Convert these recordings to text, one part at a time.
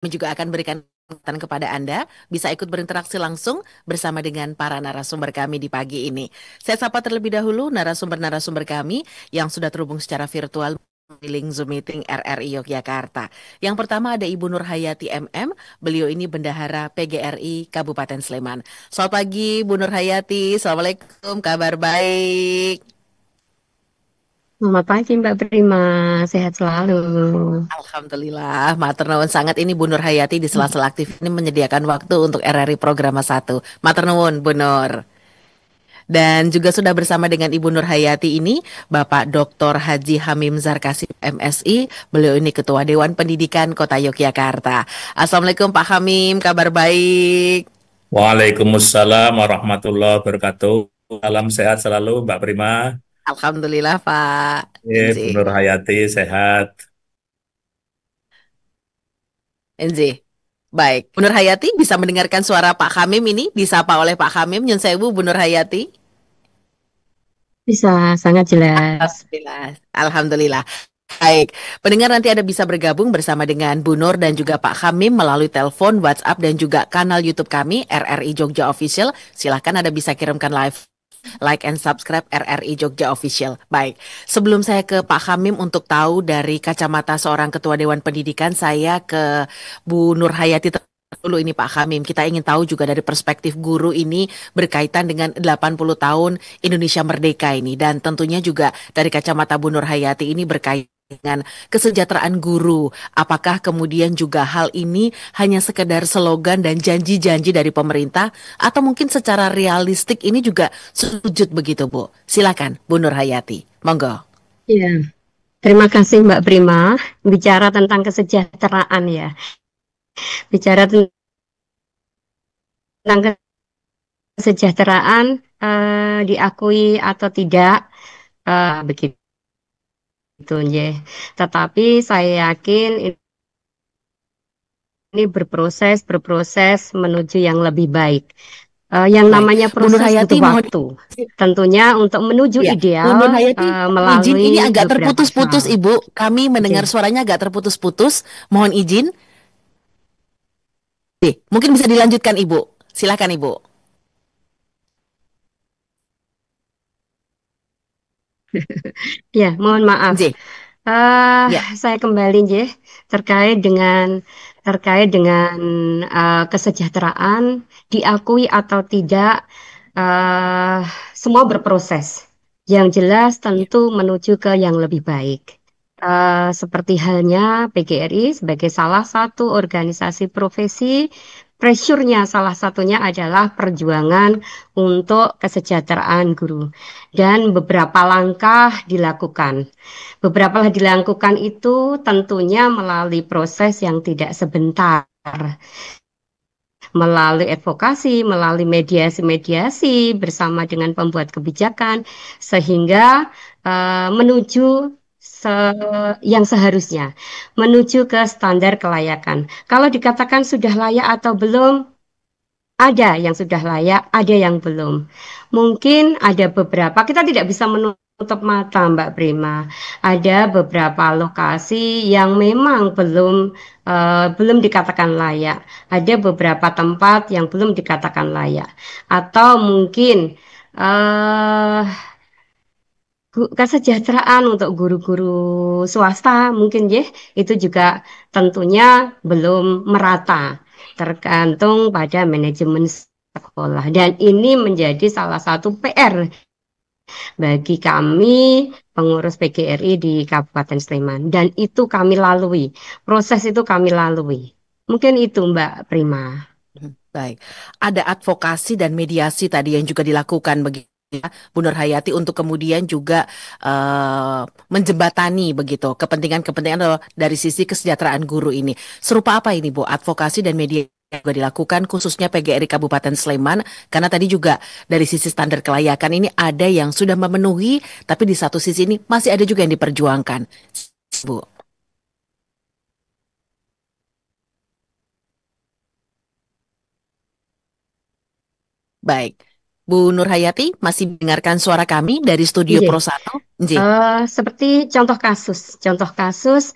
Kami juga akan berikan kesempatan kepada Anda bisa ikut berinteraksi langsung bersama dengan para narasumber kami di pagi ini. Saya sapa terlebih dahulu narasumber-narasumber kami yang sudah terhubung secara virtual di link Zoom Meeting RRI Yogyakarta. Yang pertama ada Ibu Nurhayati MM, beliau ini Bendahara PGRI Kabupaten Sleman. Selamat pagi Bu Nurhayati, Assalamualaikum, kabar baik. Selamat pagi Mbak Prima, sehat selalu. Alhamdulillah, matur nuwun sangat ini Bu Nur Hayati di sela-sela aktif ini menyediakan waktu untuk RRI Programa 1. Matur nuwun Bu Nur. Dan juga sudah bersama dengan Ibu Nur Hayati ini Bapak Dr. Haji Hamim Zarkasip MSI. Beliau ini Ketua Dewan Pendidikan Kota Yogyakarta. Assalamualaikum Pak Hamim, kabar baik. Waalaikumsalam warahmatullahi wabarakatuh. Salam sehat selalu, Mbak Prima. Alhamdulillah Pak. Bu Inzi, Nur Hayati sehat. Inzi. Baik, Bu Nur Hayati bisa mendengarkan suara Pak Hamim ini disapa oleh Pak Hamim. Nyun sewu Bu Nur Hayati. Bisa sangat jelas. Alhamdulillah. Alhamdulillah. Baik, pendengar nanti Anda bisa bergabung bersama dengan Bu Nur dan juga Pak Hamim melalui telepon, WhatsApp, dan juga kanal YouTube kami, RRI Jogja Official. Silahkan Anda bisa kirimkan live, like and subscribe RRI Jogja Official. Baik, sebelum saya ke Pak Hamim untuk tahu dari kacamata seorang Ketua Dewan Pendidikan, saya ke Bu Nur Hayati dulu ini Pak Hamim. Kita ingin tahu juga dari perspektif guru ini berkaitan dengan 80 tahun Indonesia Merdeka ini. Dan tentunya juga dari kacamata Bu Nur Hayati ini berkaitan dengan kesejahteraan guru. Apakah kemudian juga hal ini hanya sekedar slogan dan janji-janji dari pemerintah atau mungkin secara realistik ini juga sujud begitu, Bu? Silakan, Bu Nur Hayati. Monggo. Ya, terima kasih Mbak Prima. Bicara tentang kesejahteraan ya. Bicara tentang kesejahteraan diakui atau tidak begitu ya. Tetapi saya yakin ini berproses menuju yang lebih baik. Yang Baik, namanya Bu Nur proses Hayati butuh mohon waktu. Tentunya untuk menuju ya, Bu ideal Nur Hayati izin melalui ini agak beberapa terputus-putus hal. Ibu. Kami mendengar Oke. suaranya agak terputus-putus. Mohon izin. Mungkin bisa dilanjutkan Ibu. Silakan Ibu. Ya, mohon maaf. J. Eh, Ya, saya kembali ya terkait dengan terkait dengan kesejahteraan diakui atau tidak, eh, semua berproses. Yang jelas ya, tentu menuju ke yang lebih baik. Seperti halnya PGRI sebagai salah satu organisasi profesi, pressure-nya salah satunya adalah perjuangan untuk kesejahteraan guru dan beberapa langkah dilakukan. Beberapa hal dilakukan itu tentunya melalui proses yang tidak sebentar, melalui advokasi, melalui mediasi-mediasi bersama dengan pembuat kebijakan, sehingga menuju yang seharusnya, menuju ke standar kelayakan. Kalau dikatakan sudah layak atau belum, ada yang sudah layak, ada yang belum. Mungkin ada beberapa, kita tidak bisa menutup mata, Mbak Prima. Ada beberapa lokasi yang memang belum dikatakan layak. Ada beberapa tempat yang belum dikatakan layak. Atau mungkin eh, kesejahteraan untuk guru-guru swasta mungkin ya, itu juga tentunya belum merata, tergantung pada manajemen sekolah. Dan ini menjadi salah satu PR bagi kami pengurus PGRI di Kabupaten Sleman. Dan itu kami lalui, proses itu kami lalui. Mungkin itu Mbak Prima. baik. Ada advokasi dan mediasi tadi yang juga dilakukan begitu ya, Bu Nur Hayati untuk kemudian juga menjembatani begitu kepentingan-kepentingan dari sisi kesejahteraan guru ini. Serupa apa ini Bu? Advokasi dan mediasi juga dilakukan khususnya PGRI Kabupaten Sleman karena tadi juga dari sisi standar kelayakan ini ada yang sudah memenuhi tapi di satu sisi ini masih ada juga yang diperjuangkan. Bu. Baik. Bu Nur Hayati masih mendengarkan suara kami dari Studio Iya. Pro 1? Nji. Seperti contoh kasus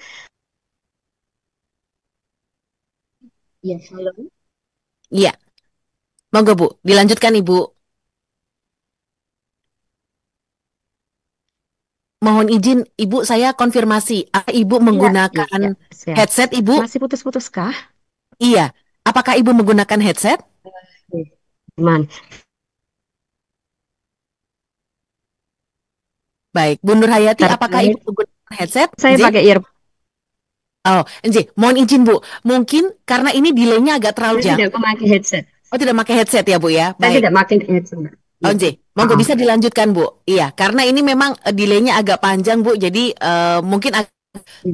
Ya, halo. Iya, monggo Bu, dilanjutkan Ibu. Mohon izin Ibu, saya konfirmasi. Ibu Iya, menggunakan iya, siap. headset Ibu? Masih putus-putus kah? Iya. Apakah Ibu menggunakan headset? Oke. Aman. Baik, Bu Nur Hayati, apakah Ibu Terkait, menggunakan headset? saya Nji? pakai earphone. Oh, Nji, mohon izin Bu. Mungkin karena ini delaynya agak terlalu Saya jauh. tidak memakai headset. Oh, tidak pakai headset ya Bu ya? Saya Baik. tidak pakai headset, Mbak. Oh, Iya. Nji, monggo Maaf. bisa dilanjutkan Bu. Iya, karena ini memang delaynya agak panjang Bu. Jadi mungkin agak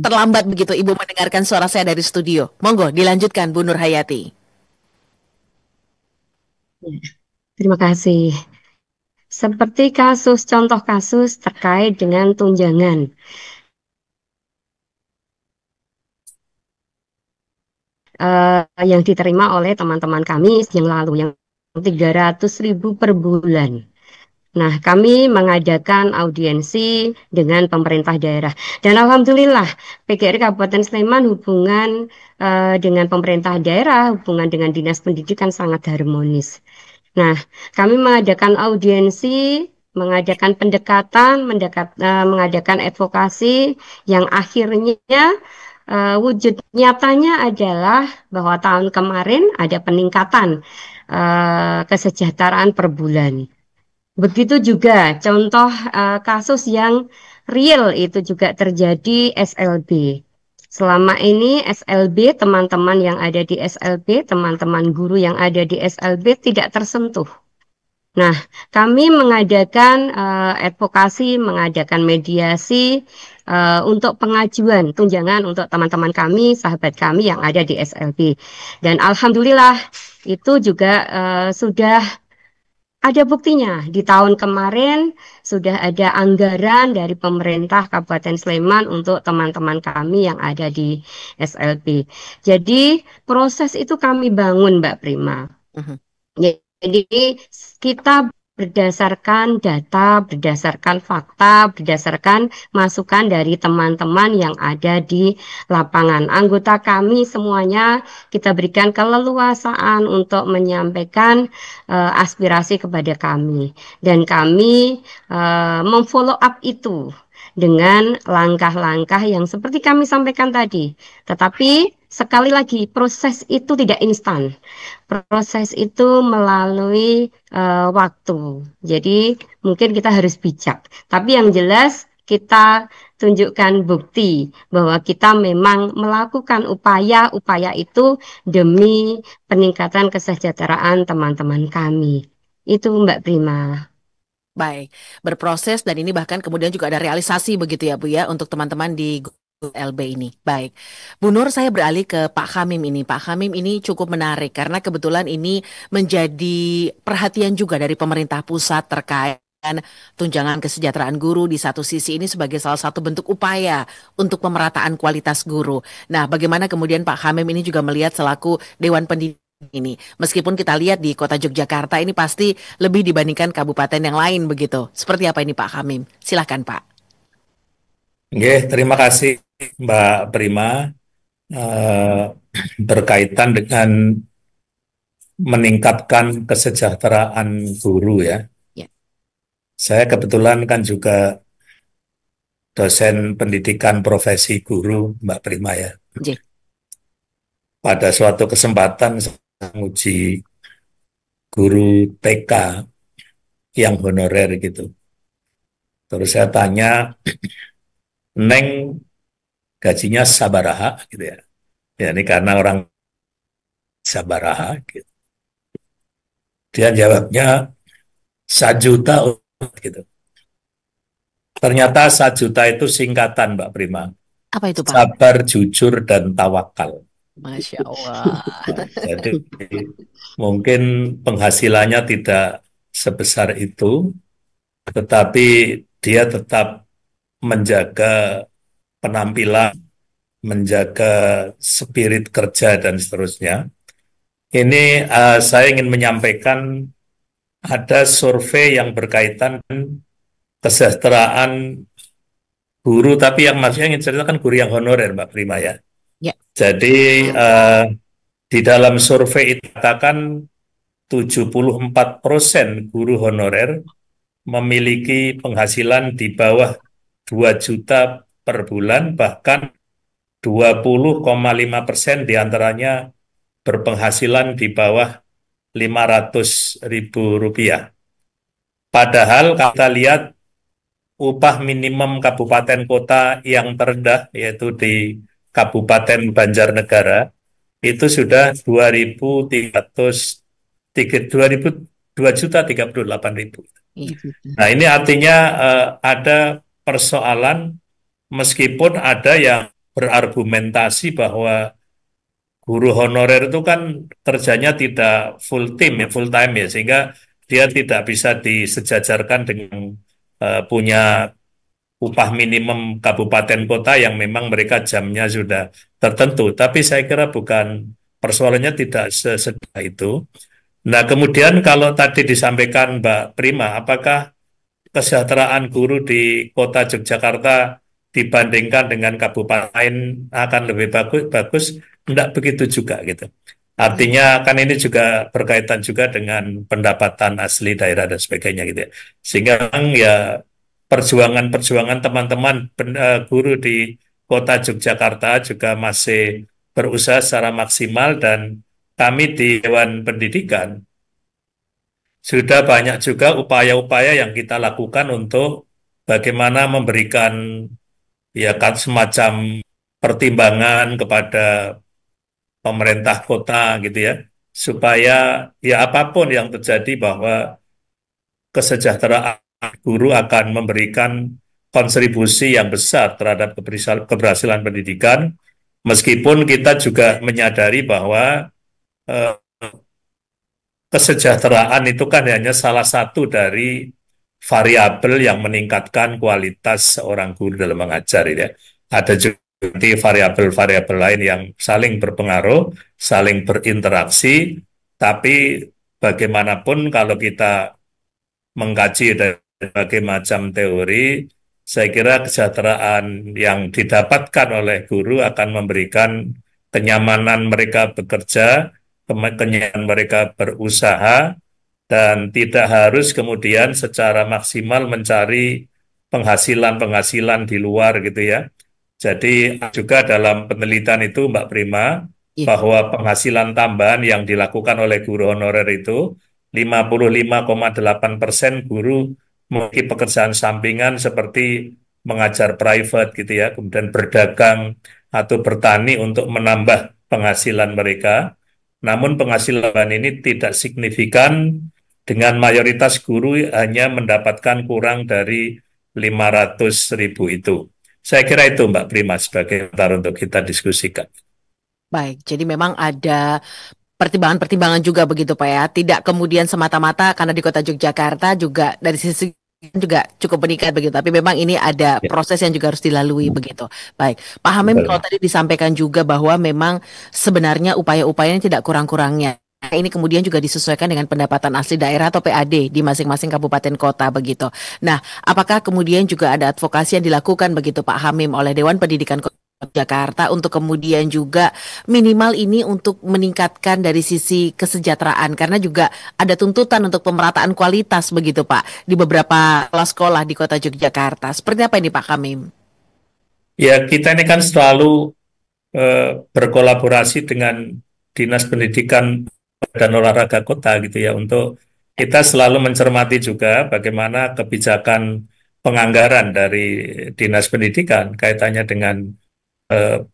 terlambat begitu Ibu mendengarkan suara saya dari studio. Monggo dilanjutkan Bu Nur Hayati. Ya, terima kasih. Seperti contoh kasus terkait dengan tunjangan yang diterima oleh teman-teman kami yang lalu, yang 300.000 per bulan. Nah, kami mengadakan audiensi dengan pemerintah daerah. Dan Alhamdulillah, PGRI Kabupaten Sleman hubungan dengan pemerintah daerah, hubungan dengan Dinas Pendidikan sangat harmonis. Nah, kami mengadakan audiensi, mengadakan pendekatan, mengadakan advokasi yang akhirnya wujud nyatanya adalah bahwa tahun kemarin ada peningkatan kesejahteraan per bulan. Begitu juga contoh kasus yang real itu juga terjadi SLB. Selama ini SLB, teman-teman yang ada di SLB, teman-teman guru yang ada di SLB tidak tersentuh. Nah, kami mengadakan advokasi, mengadakan mediasi untuk pengajuan tunjangan untuk teman-teman kami, sahabat kami yang ada di SLB. Dan alhamdulillah itu juga sudah ada buktinya. Di tahun kemarin sudah ada anggaran dari pemerintah Kabupaten Sleman untuk teman-teman kami yang ada di SLB. Jadi proses itu kami bangun, Mbak Prima. Jadi kita berdasarkan data, berdasarkan fakta, berdasarkan masukan dari teman-teman yang ada di lapangan. Anggota kami semuanya kita berikan keleluasaan untuk menyampaikan aspirasi kepada kami. Dan kami memfollow up itu dengan langkah-langkah yang seperti kami sampaikan tadi. Tetapi sekali lagi proses itu tidak instan. Proses itu melalui waktu. Jadi mungkin kita harus bijak. Tapi yang jelas kita tunjukkan bukti bahwa kita memang melakukan upaya-upaya itu demi peningkatan kesejahteraan teman-teman kami. Itu Mbak Prima. Baik, berproses dan ini bahkan kemudian juga ada realisasi begitu ya Bu ya untuk teman-teman di LB ini. Baik, Bu Nur, saya beralih ke Pak Khamim ini. Pak Khamim ini cukup menarik karena kebetulan ini menjadi perhatian juga dari pemerintah pusat terkait dengan tunjangan kesejahteraan guru di satu sisi ini sebagai salah satu bentuk upaya untuk pemerataan kualitas guru. Nah, bagaimana kemudian Pak Khamim ini juga melihat selaku Dewan Pendidikan ini, meskipun kita lihat di kota Yogyakarta ini pasti lebih dibandingkan kabupaten yang lain begitu. Seperti apa ini Pak Khamim? Silahkan Pak. Oke, terima kasih Mbak Prima. Eh, Berkaitan dengan meningkatkan kesejahteraan guru ya. Ya. Saya kebetulan kan juga dosen pendidikan profesi guru, Mbak Prima ya. J. Pada suatu kesempatan saya menguji guru TK yang honorer gitu. Terus saya tanya, Neng gajinya sabaraha gitu ya. Ya ini karena orang sabaraha gitu. Dia jawabnya 1 juta gitu. Ternyata 1 juta itu singkatan Mbak Prima. Apa itu Pak? Sabar, jujur, dan tawakal. Masya Allah. Jadi mungkin penghasilannya tidak sebesar itu, tetapi dia tetap menjaga penampilan, menjaga spirit kerja, dan seterusnya. Ini saya ingin menyampaikan ada survei yang berkaitan dengan kesejahteraan guru, tapi yang maksudnya ingin ceritakan guru yang honorer, Mbak Prima ya. Ya. Jadi Di dalam survei itu katakan 74% guru honorer memiliki penghasilan di bawah 2 juta per bulan, bahkan 20,5% diantaranya berpenghasilan di bawah 500.000 rupiah. Padahal kita lihat upah minimum kabupaten kota yang terendah, yaitu di Kabupaten Banjarnegara, itu sudah 2.300 2.038.000. Iya. Nah, ini artinya ada persoalan, meskipun ada yang berargumentasi bahwa guru honorer itu kan kerjanya tidak full time ya, full time ya, sehingga dia tidak bisa disejajarkan dengan punya upah minimum kabupaten kota yang memang mereka jamnya sudah tertentu. Tapi saya kira bukan, persoalannya tidak sesedah itu. Nah, kemudian kalau tadi disampaikan Mbak Prima, apakah kesejahteraan guru di kota Yogyakarta dibandingkan dengan kabupaten lain akan lebih bagus? Enggak begitu juga gitu. Artinya kan ini juga berkaitan juga dengan pendapatan asli daerah dan sebagainya gitu ya. Sehingga memang ya perjuangan-perjuangan teman-teman guru di kota Yogyakarta juga masih berusaha secara maksimal, dan kami di Dewan Pendidikan sudah banyak juga upaya-upaya yang kita lakukan untuk bagaimana memberikan ya kan semacam pertimbangan kepada pemerintah kota gitu ya, supaya ya apapun yang terjadi bahwa kesejahteraan guru akan memberikan kontribusi yang besar terhadap keberhasilan pendidikan, meskipun kita juga menyadari bahwa eh, kesejahteraan itu kan hanya salah satu dari variabel yang meningkatkan kualitas seorang guru dalam mengajar ya. Ada juga variabel-variabel lain yang saling berpengaruh, saling berinteraksi, tapi bagaimanapun kalau kita mengkaji dari berbagai macam teori, saya kira kesejahteraan yang didapatkan oleh guru akan memberikan kenyamanan mereka bekerja, kenyamanan mereka berusaha, dan tidak harus kemudian secara maksimal mencari penghasilan-penghasilan di luar gitu ya. Jadi juga dalam penelitian itu Mbak Prima, Iya. bahwa penghasilan tambahan yang dilakukan oleh guru honorer itu 55,8% guru memiliki pekerjaan sampingan seperti mengajar private gitu ya, kemudian berdagang atau bertani untuk menambah penghasilan mereka. Namun penghasilan ini tidak signifikan, dengan mayoritas guru hanya mendapatkan kurang dari 500.000 itu. Saya kira itu Mbak Prima sebagai antar untuk kita diskusikan. Baik, jadi memang ada pertimbangan-pertimbangan juga begitu Pak ya. Tidak kemudian semata-mata karena di kota Yogyakarta juga dari sisi juga cukup meningkat begitu. Tapi memang ini ada Ya, proses yang juga harus dilalui begitu. Baik, Pak Hamim, kalau betul. tadi disampaikan juga bahwa memang sebenarnya upaya-upayanya tidak kurang-kurangnya. Nah, ini kemudian juga disesuaikan dengan pendapatan asli daerah atau PAD di masing-masing kabupaten kota begitu. Nah, apakah kemudian juga ada advokasi yang dilakukan begitu Pak Hamim oleh Dewan Pendidikan Kota Jakarta untuk kemudian juga minimal ini untuk meningkatkan dari sisi kesejahteraan, karena juga ada tuntutan untuk pemerataan kualitas begitu Pak di beberapa kelas sekolah di kota Yogyakarta. Seperti apa ini Pak Kamim? Ya, kita ini kan selalu berkolaborasi dengan Dinas Pendidikan dan Olahraga Kota gitu ya, untuk kita selalu mencermati juga bagaimana kebijakan penganggaran dari Dinas Pendidikan kaitannya dengan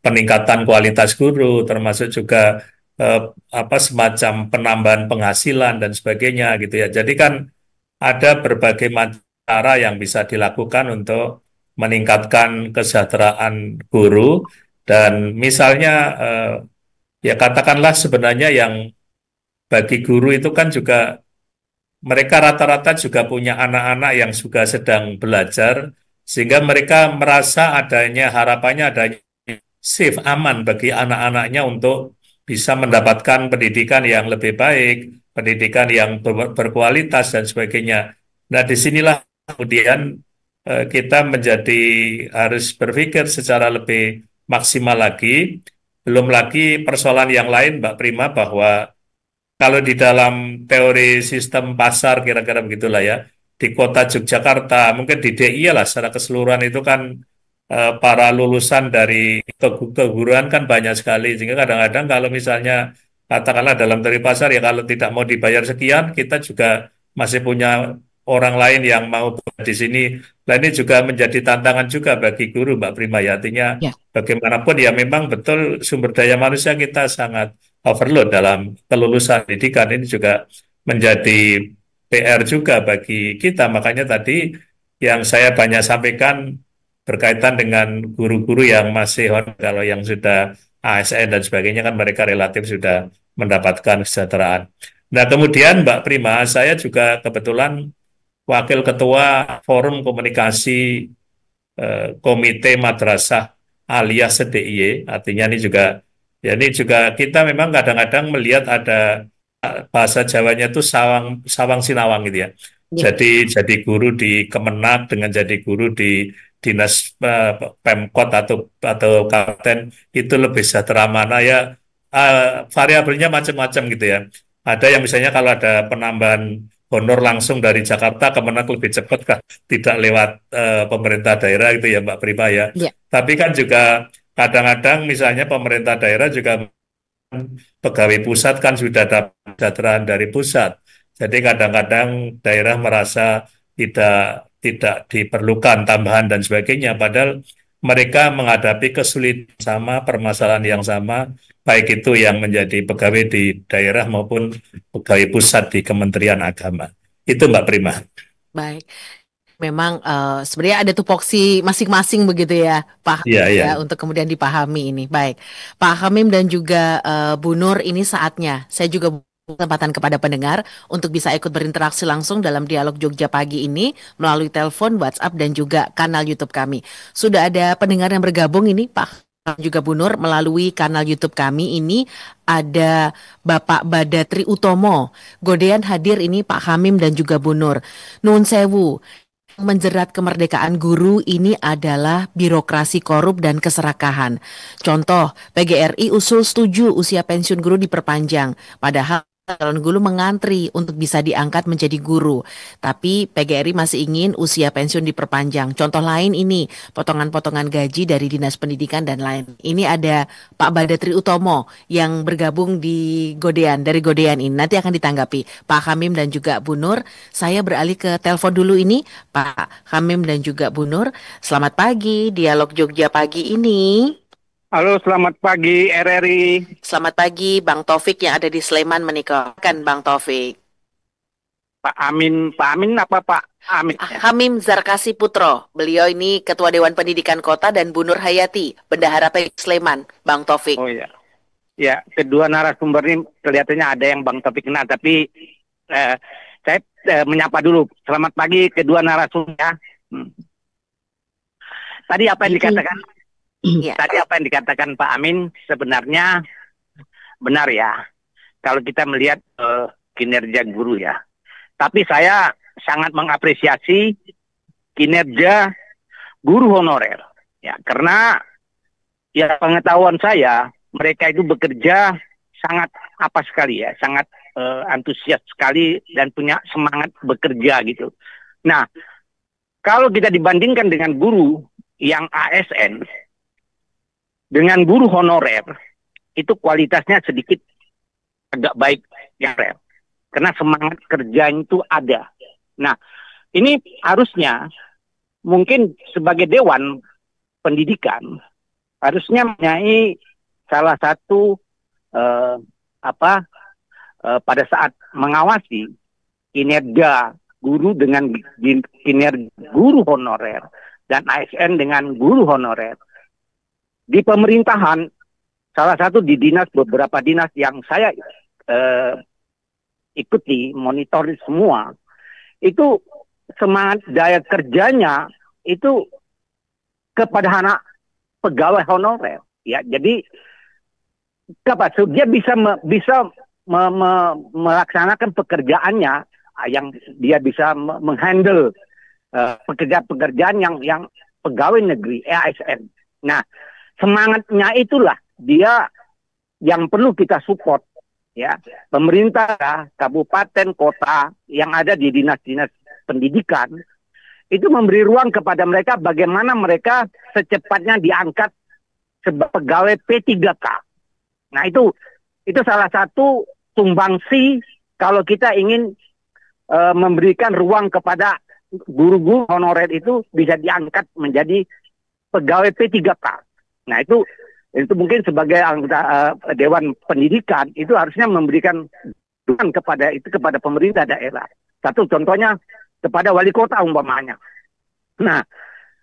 peningkatan kualitas guru, termasuk juga eh, apa semacam penambahan penghasilan dan sebagainya gitu ya. Jadi kan ada berbagai macam cara yang bisa dilakukan untuk meningkatkan kesejahteraan guru, dan misalnya ya katakanlah sebenarnya yang bagi guru itu kan juga mereka rata-rata juga punya anak-anak yang juga sedang belajar, sehingga mereka merasa adanya harapannya adanya safe, aman bagi anak-anaknya untuk bisa mendapatkan pendidikan yang lebih baik, pendidikan yang berkualitas dan sebagainya. Nah, disinilah kemudian kita menjadi harus berpikir secara lebih maksimal lagi, Belum lagi persoalan yang lain, Mbak Prima, bahwa kalau di dalam teori sistem pasar kira-kira begitulah ya, di kota Yogyakarta, mungkin di DIY lah secara keseluruhan itu kan para lulusan dari keguruan kan banyak sekali. Sehingga kadang-kadang kalau misalnya katakanlah dalam teori pasar ya kalau tidak mau dibayar sekian, kita juga masih punya orang lain yang mau bekerja di sini. Nah ini juga menjadi tantangan juga bagi guru, Mbak Prima ya. Artinya Ya. bagaimanapun ya memang betul sumber daya manusia kita sangat overload dalam kelulusan pendidikan ini juga menjadi PR juga bagi kita. Makanya tadi yang saya banyak sampaikan berkaitan dengan guru-guru yang masih kalau yang sudah ASN dan sebagainya kan mereka relatif sudah mendapatkan kesejahteraan. Nah, kemudian Mbak Prima, saya juga kebetulan Wakil Ketua Forum Komunikasi Komite Madrasah alias DIY, artinya ini juga ya ini juga kita memang kadang-kadang melihat ada bahasa Jawanya itu sawang sawang sinawang gitu ya. Ya. Jadi guru di Kemenak dengan jadi guru di dinas Pemkot atau kabupaten itu lebih sejahtera mana ya, eh, variabelnya macam-macam gitu ya. Ada yang misalnya kalau ada penambahan honor langsung dari Jakarta Kemenak lebih cepat kah? Tidak lewat pemerintah daerah itu ya Mbak Prima ya. Ya. Tapi kan juga kadang-kadang misalnya pemerintah daerah juga pegawai pusat kan sudah dapat kesejahteraan dari pusat. Jadi kadang-kadang daerah merasa tidak diperlukan tambahan dan sebagainya. Padahal mereka menghadapi kesulitan sama, permasalahan yang sama, baik itu yang menjadi pegawai di daerah maupun pegawai pusat di Kementerian Agama. Itu Mbak Prima. Baik. Memang sebenarnya ada tupoksi masing-masing begitu ya, Pak Iya, Hamim, iya. ya, untuk kemudian dipahami ini. Baik, Pak Hamim dan juga Bu Nur, ini saatnya saya juga kesempatan kepada pendengar untuk bisa ikut berinteraksi langsung dalam dialog Jogja pagi ini melalui telepon, WhatsApp dan juga kanal YouTube kami. Sudah ada pendengar yang bergabung ini, Pak dan juga Bu Nur, melalui kanal YouTube kami ini ada Bapak Badatri Utomo. Godean hadir ini Pak Hamim dan juga Bu Nur. Nun sewu. Menjerat kemerdekaan guru ini adalah birokrasi korup dan keserakahan. Contoh, PGRI usul setuju usia pensiun guru diperpanjang, padahal calon guru mengantri untuk bisa diangkat menjadi guru. Tapi PGRI masih ingin usia pensiun diperpanjang. Contoh lain ini, potongan-potongan gaji dari Dinas Pendidikan dan lain. Ini ada Pak Badatri Utomo yang bergabung dari Godean ini. Nanti akan ditanggapi Pak Hamim dan juga Bu Nur. Saya beralih ke telepon dulu ini. Pak Hamim dan juga Bu Nur, selamat pagi, Dialog Jogja pagi ini. Halo, selamat pagi RRI. Selamat pagi, Bang Taufik yang ada di Sleman menikahkan Bang Taufik. Pak Amin apa Pak Amin? Hamim Zarkasi Putro, beliau ini Ketua Dewan Pendidikan Kota, dan Bu Nur Hayati, Bendahara PGRI Sleman, Bang Taufik. Oh ya, ya kedua narasumber ini kelihatannya ada yang Bang Taufik kenal, tapi saya menyapa dulu. Selamat pagi kedua narasumber. Tadi apa yang dikatakan? Ya. Tadi apa yang dikatakan Pak Amin sebenarnya benar ya. Kalau kita melihat kinerja guru ya. Tapi saya sangat mengapresiasi kinerja guru honorer. Ya, karena ya pengetahuan saya mereka itu bekerja sangat apa sekali ya, sangat antusias sekali dan punya semangat bekerja gitu. Nah, kalau kita dibandingkan dengan guru yang ASN dengan guru honorer, itu kualitasnya sedikit agak baik ya, karena semangat kerjanya itu ada. Nah, ini harusnya mungkin sebagai Dewan Pendidikan harusnya mempunyai salah satu pada saat mengawasi kinerja guru dengan kinerja guru honorer dan ASN dengan guru honorer. Di pemerintahan, salah satu di beberapa dinas yang saya ikuti, monitor semua, itu semangat daya kerjanya itu kepada anak pegawai honorer. Ya, jadi dia bisa melaksanakan pekerjaannya, yang dia bisa menghandle pekerjaan yang pegawai negeri ASN. Nah, semangatnya itulah dia yang perlu kita support, ya. Pemerintah, kabupaten, kota yang ada di dinas-dinas pendidikan itu memberi ruang kepada mereka bagaimana mereka secepatnya diangkat sebagai pegawai P3K. Nah, itu salah satu sumbangsi kalau kita ingin memberikan ruang kepada guru-guru honorer itu bisa diangkat menjadi pegawai P3K. Nah, itu mungkin sebagai anggota Dewan Pendidikan itu harusnya memberikan ruang kepada pemerintah daerah. Satu contohnya kepada wali kota umpamanya. Nah,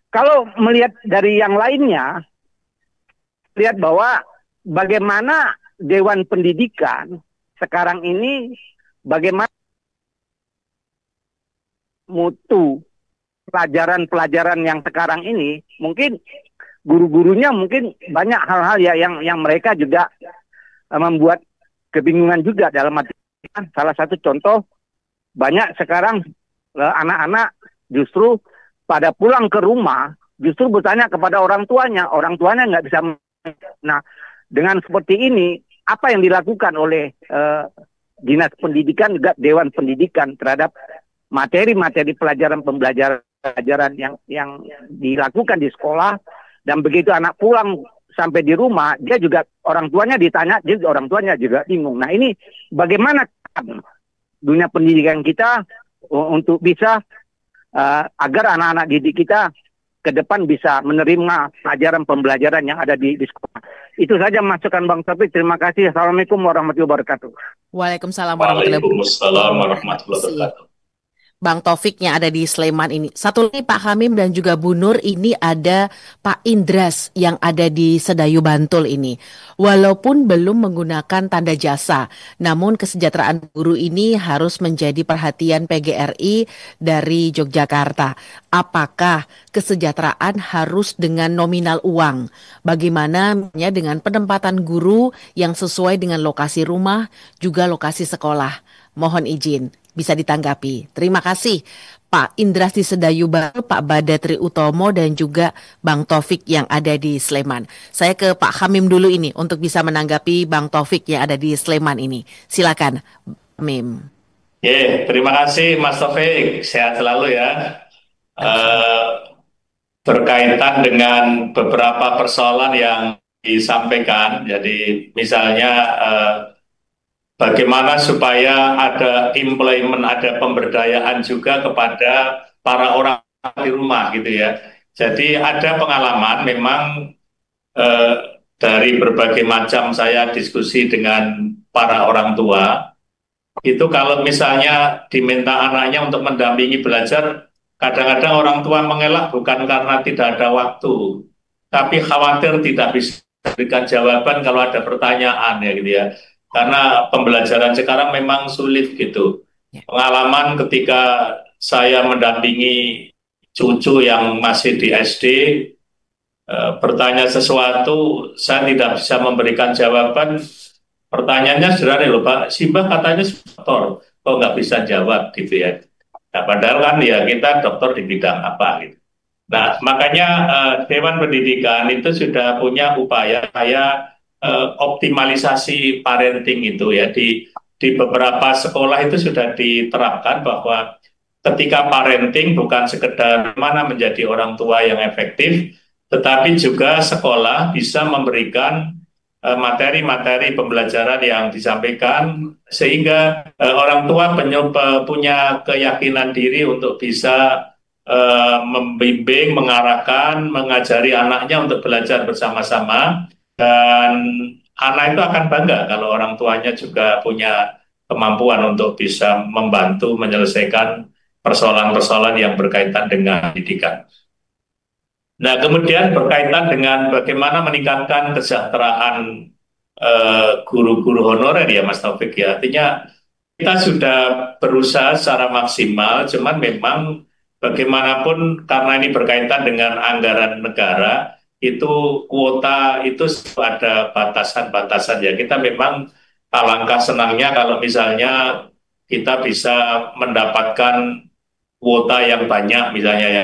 kalau melihat dari yang lainnya, lihat bahwa bagaimana Dewan Pendidikan sekarang ini, bagaimana mutu pelajaran-pelajaran yang sekarang ini, mungkin guru-gurunya mungkin banyak hal-hal ya yang mereka juga membuat kebingungan juga dalam arti. Salah satu contoh, banyak sekarang anak-anak justru pada pulang ke rumah justru bertanya kepada orang tuanya nggak bisa. Nah, dengan seperti ini, apa yang dilakukan oleh Dinas Pendidikan juga Dewan Pendidikan terhadap materi-materi pembelajaran yang dilakukan di sekolah, dan begitu anak pulang sampai di rumah, dia juga orang tuanya ditanya, jadi orang tuanya juga bingung. Nah, ini bagaimana dunia pendidikan kita untuk bisa agar anak-anak didik kita ke depan bisa menerima pembelajaran yang ada di sekolah. Itu saja masukan Bang Taufik. Terima kasih. Assalamualaikum warahmatullahi wabarakatuh. Waalaikumsalam warahmatullahi wabarakatuh. Waalaikumsalam warahmatullahi wabarakatuh. Bang Taufik yang ada di Sleman ini. Satu lagi Pak Hamim dan juga Bu Nur, ini ada Pak Indras yang ada di Sedayu Bantul ini. Walaupun belum menggunakan tanda jasa, namun kesejahteraan guru ini harus menjadi perhatian PGRI dari Yogyakarta. Apakah kesejahteraan harus dengan nominal uang? Bagaimana dengan penempatan guru yang sesuai dengan lokasi rumah, juga lokasi sekolah? Mohon izin bisa ditanggapi. Terima kasih Pak Indras di Sedayu Bantul, Pak Badatri Utomo dan juga Bang Taufik yang ada di Sleman. Saya ke Pak Hamim dulu ini untuk bisa menanggapi Bang Taufik yang ada di Sleman ini. Silakan, Hamim. Terima kasih Mas Taufik. Sehat selalu ya. Berkaitan dengan beberapa persoalan yang disampaikan, jadi misalnya bagaimana supaya ada employment, ada pemberdayaan juga kepada para orang di rumah gitu ya. Jadi ada pengalaman memang dari berbagai macam saya diskusi dengan para orang tua, itu kalau misalnya diminta anaknya untuk mendampingi belajar, kadang-kadang orang tua mengelak bukan karena tidak ada waktu, tapi khawatir tidak bisa memberikan jawaban kalau ada pertanyaan ya gitu ya. Karena pembelajaran sekarang memang sulit gitu. Pengalaman ketika saya mendampingi cucu yang masih di SD, bertanya sesuatu, saya tidak bisa memberikan jawaban. Pertanyaannya sederhana loh Pak, Simbah katanya dokter, kok nggak bisa jawab gitu ya. Nah, padahal kan ya kita dokter di bidang apa gitu. Nah, makanya Dewan Pendidikan itu sudah punya upaya optimalisasi parenting itu ya, di beberapa sekolah itu sudah diterapkan bahwa ketika parenting bukan sekedar mana menjadi orang tua yang efektif, tetapi juga sekolah bisa memberikan materi-materi pembelajaran yang disampaikan sehingga orang tua punya keyakinan diri untuk bisa membimbing, mengarahkan, mengajari anaknya untuk belajar bersama-sama. Dan anak itu akan bangga kalau orang tuanya juga punya kemampuan untuk bisa membantu menyelesaikan persoalan-persoalan yang berkaitan dengan pendidikan. Nah, kemudian berkaitan dengan bagaimana meningkatkan kesejahteraan guru-guru honorer ya Mas Taufik ya. Artinya kita sudah berusaha secara maksimal, cuman memang bagaimanapun karena ini berkaitan dengan anggaran negara, itu kuota itu ada batasan-batasan ya. Kita memang alangkah senangnya kalau misalnya kita bisa mendapatkan kuota yang banyak, misalnya ya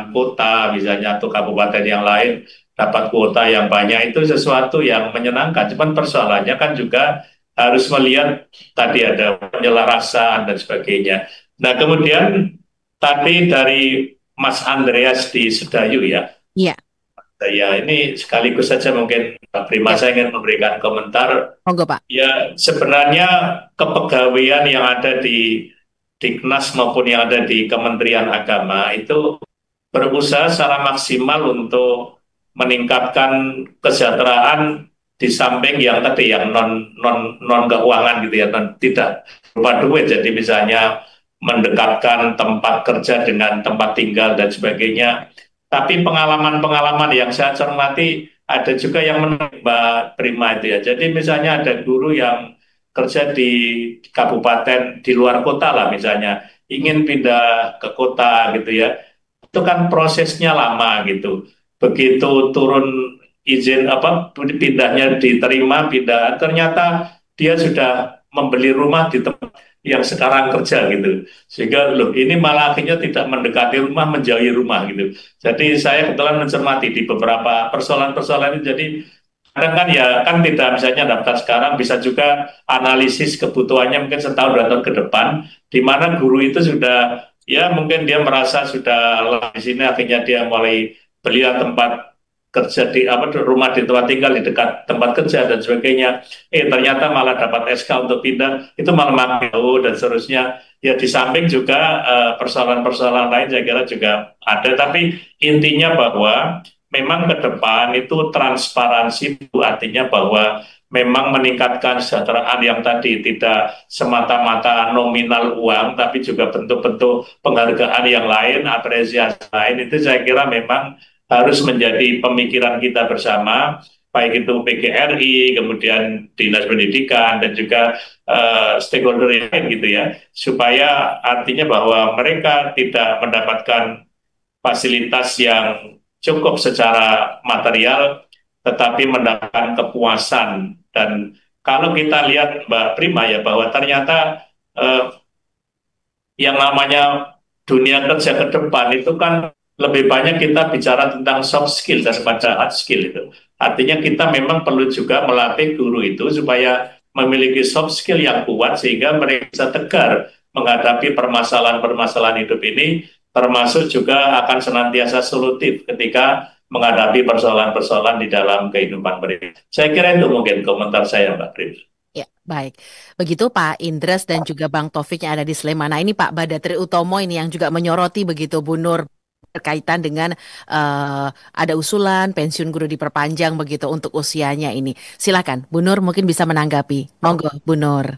kota, misalnya atau kabupaten yang lain dapat kuota yang banyak itu sesuatu yang menyenangkan. Cuman persoalannya kan juga harus melihat tadi ada penyelarasan dan sebagainya. Nah, kemudian tadi dari Mas Andreas di Sedayu ya. Iya, Ya, ini sekaligus saja mungkin Pak Prima ya, saya ingin memberikan komentar. monggo Pak. Ya, sebenarnya kepegawaian yang ada di Diknas maupun yang ada di Kementerian Agama itu berusaha secara maksimal untuk meningkatkan kesejahteraan di samping yang tadi yang non non non keuangan gitu ya, non, tidak berupa duit. Jadi misalnya mendekatkan tempat kerja dengan tempat tinggal dan sebagainya. Tapi pengalaman-pengalaman yang saya cermati ada juga yang menarik Mbak Prima itu ya. Jadi misalnya ada guru yang kerja di kabupaten di luar kota lah misalnya, ingin pindah ke kota gitu ya. Itu kan prosesnya lama gitu. Begitu turun izin apa pindahnya diterima pindah, ternyata dia sudah membeli rumah di tempat yang sekarang kerja gitu. Sehingga loh ini malah akhirnya tidak mendekati rumah, menjauhi rumah gitu. Jadi saya kebetulan mencermati di beberapa persoalan-persoalan ini. Jadi kadang kan ya kan tidak misalnya daftar sekarang bisa juga analisis kebutuhannya mungkin setahun 2 tahun ke depan, di mana guru itu sudah ya mungkin dia merasa sudah lelah di sini akhirnya dia mulai beli tempat kerja di apa rumah di tempat tinggal di dekat tempat kerja dan sebagainya. Ternyata malah dapat SK untuk pindah, itu malah makin jauh dan seterusnya. Ya di samping juga persoalan-persoalan lain saya kira juga ada, tapi intinya bahwa memang ke depan itu transparansi itu artinya bahwa memang meningkatkan kesejahteraan yang tadi tidak semata-mata nominal uang, tapi juga bentuk-bentuk penghargaan yang lain, apresiasi lain, itu saya kira memang harus menjadi pemikiran kita bersama, baik itu PGRI, kemudian Dinas Pendidikan, dan juga stakeholder yang lain gitu ya, supaya artinya bahwa mereka tidak mendapatkan fasilitas yang cukup secara material, tetapi mendapatkan kepuasan. Dan kalau kita lihat Mbak Prima ya, bahwa ternyata yang namanya dunia kerja ke depan itu kan lebih banyak kita bicara tentang soft skill daripada hard skill itu. Artinya kita memang perlu juga melatih guru itu supaya memiliki soft skill yang kuat sehingga mereka bisa tegar menghadapi permasalahan-permasalahan hidup ini, termasuk juga akan senantiasa solutif ketika menghadapi persoalan-persoalan di dalam kehidupan mereka. Saya kira itu mungkin komentar saya, Mbak Prim. Ya, baik. Begitu Pak Indres dan juga Bang Taufik yang ada di Sleman. Nah, ini Pak Badatri Utomo ini yang juga menyoroti begitu Bu Nur berkaitan dengan ada usulan pensiun guru diperpanjang begitu untuk usianya ini. Silakan, Bu Nur mungkin bisa menanggapi. Monggo, Bu Nur.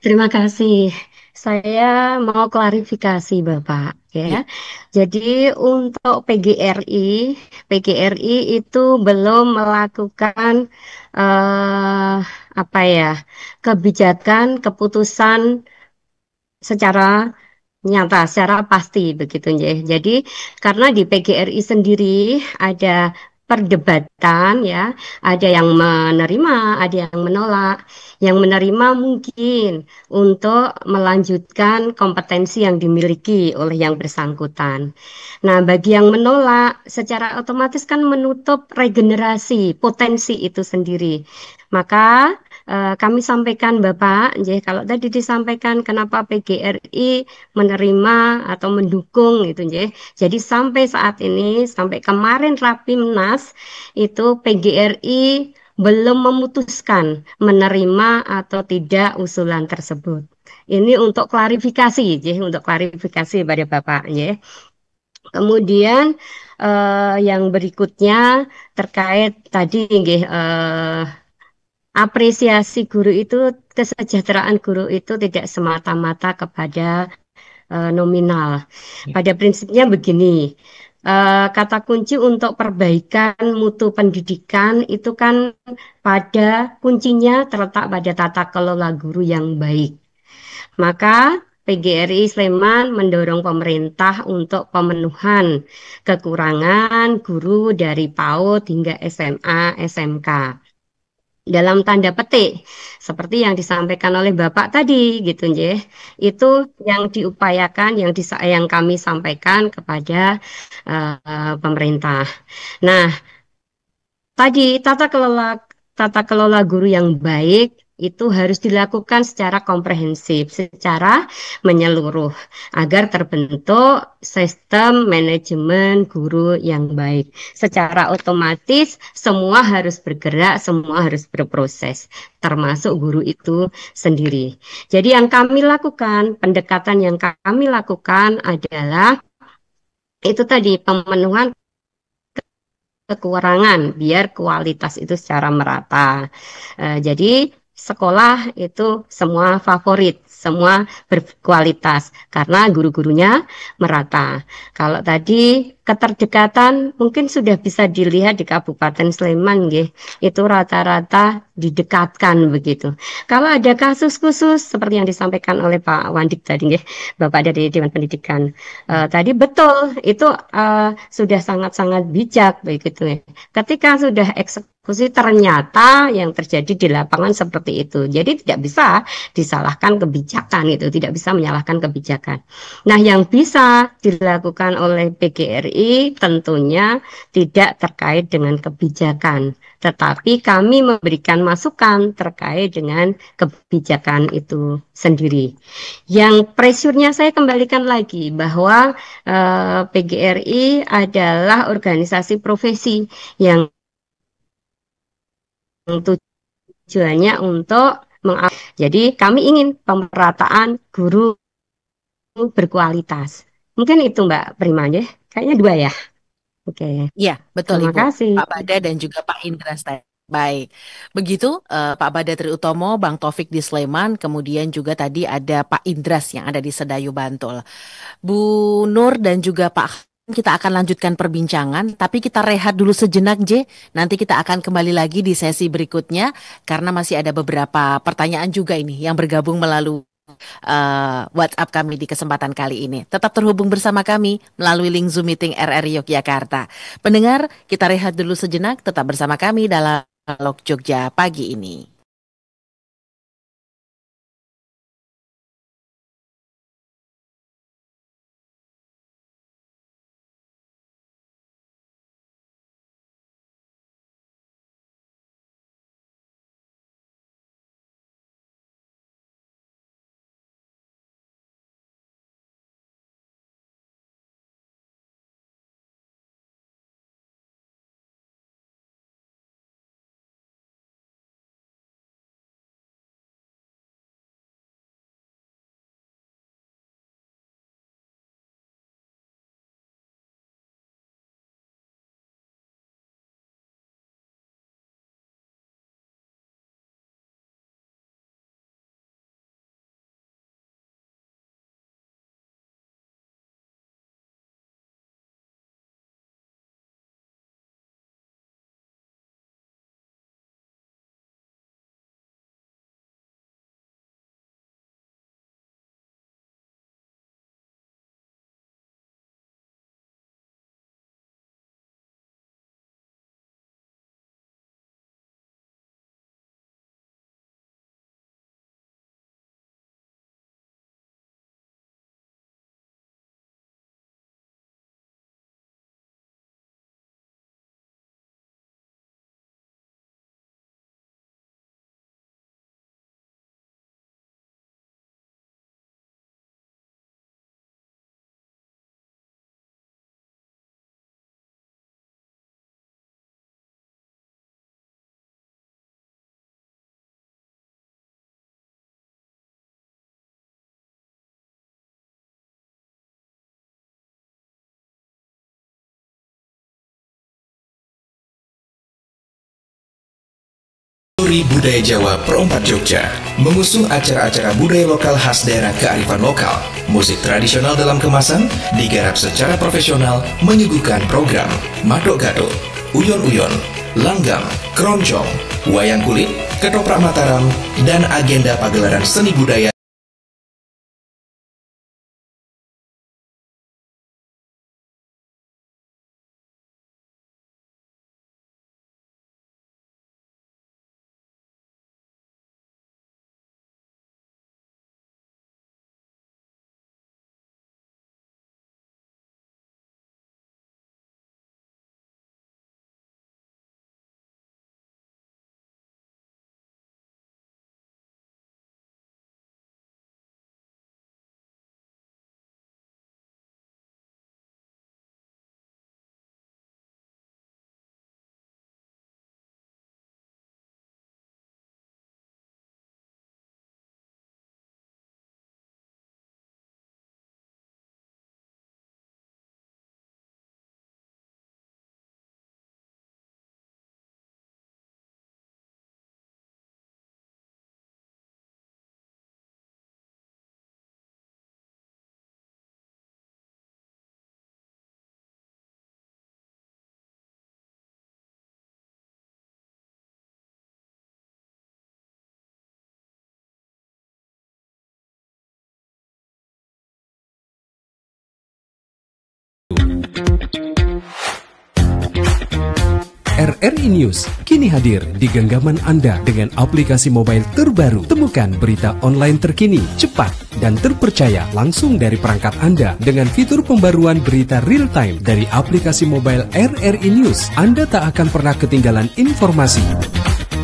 Terima kasih. Saya mau klarifikasi Bapak ya. Jadi untuk PGRI itu belum melakukan apa ya kebijakan keputusan secara nyata, secara pasti begitu ya. Jadi karena di PGRI sendiri ada perdebatan ya, ada yang menerima, ada yang menolak. Yang menerima mungkin untuk melanjutkan kompetensi yang dimiliki oleh yang bersangkutan. Nah, bagi yang menolak, secara otomatis kan menutup regenerasi potensi itu sendiri. Maka kami sampaikan Bapak, kalau tadi disampaikan kenapa PGRI menerima atau mendukung itu ya. Jadi sampai saat ini, sampai kemarin Rapimnas itu PGRI belum memutuskan menerima atau tidak usulan tersebut. Ini untuk klarifikasi ya, untuk klarifikasi pada Bapak ya. Kemudian yang berikutnya terkait tadi apresiasi guru itu, kesejahteraan guru itu tidak semata-mata kepada nominal. Pada prinsipnya begini, kata kunci untuk perbaikan mutu pendidikan itu kan pada kuncinya terletak pada tata kelola guru yang baik. Maka PGRI Sleman mendorong pemerintah untuk pemenuhan kekurangan guru dari PAUD hingga SMA, SMK. Dalam tanda petik seperti yang disampaikan oleh Bapak tadi gitu ya, itu yang diupayakan yang kami sampaikan kepada pemerintah. Nah, Tadi tata kelola guru yang baik itu harus dilakukan secara komprehensif, secara menyeluruh agar terbentuk sistem manajemen guru yang baik. Secara otomatis semua harus bergerak, semua harus berproses, termasuk guru itu sendiri. Jadi yang kami lakukan, pendekatan yang kami lakukan adalah itu tadi pemenuhan kekurangan biar kualitas itu secara merata. Jadi sekolah itu semua favorit, semua berkualitas karena guru-gurunya merata. Kalau tadi keterdekatan mungkin sudah bisa dilihat di Kabupaten Sleman, nggih. Itu rata-rata didekatkan begitu. Kalau ada kasus khusus seperti yang disampaikan oleh Pak Wandik tadi, nggih, Bapak dari Dewan Pendidikan. Tadi betul itu sudah sangat-sangat bijak begitu ya. Ketika sudah eksekusi ternyata yang terjadi di lapangan seperti itu. Jadi tidak bisa disalahkan kebijakan itu, tidak bisa menyalahkan kebijakan. Nah, yang bisa dilakukan oleh PGRI tentunya tidak terkait dengan kebijakan, tetapi kami memberikan masukan terkait dengan kebijakan itu sendiri. Yang pressure-nya saya kembalikan lagi bahwa PGRI adalah organisasi profesi yang tujuannya untuk jadi kami ingin pemerataan guru berkualitas. Mungkin itu Mbak Prima ya. Kayaknya dua ya. Oke. Iya, betul Terima Ibu. kasih. Pak Bada dan juga Pak Indra Stay. Baik, begitu Pak Bada Triutomo, Bang Taufik di Sleman, kemudian juga tadi ada Pak Indras yang ada di Sedayu Bantul. Bu Nur dan juga Pak Khan, kita akan lanjutkan perbincangan, tapi kita rehat dulu sejenak, J. Nanti kita akan kembali lagi di sesi berikutnya, karena masih ada beberapa pertanyaan juga ini yang bergabung melalui WhatsApp kami di kesempatan kali ini. Tetap terhubung bersama kami melalui link Zoom Meeting RRI Yogyakarta. Pendengar, kita rehat dulu sejenak, tetap bersama kami dalam Dialog Jogja pagi ini. Story Budaya Jawa Perompak Jogja mengusung acara-acara budaya lokal khas daerah kearifan lokal, musik tradisional dalam kemasan, digarap secara profesional, menyuguhkan program Madok Gatot, Uyon-Uyon, Langgam, Keroncong, Wayang Kulit, Ketoprak Mataram, dan agenda pagelaran seni budaya RRI News kini hadir di genggaman Anda dengan aplikasi mobile terbaru. Temukan berita online terkini, cepat, dan terpercaya langsung dari perangkat Anda dengan fitur pembaruan berita real time dari aplikasi mobile RRI News. Anda tak akan pernah ketinggalan informasi.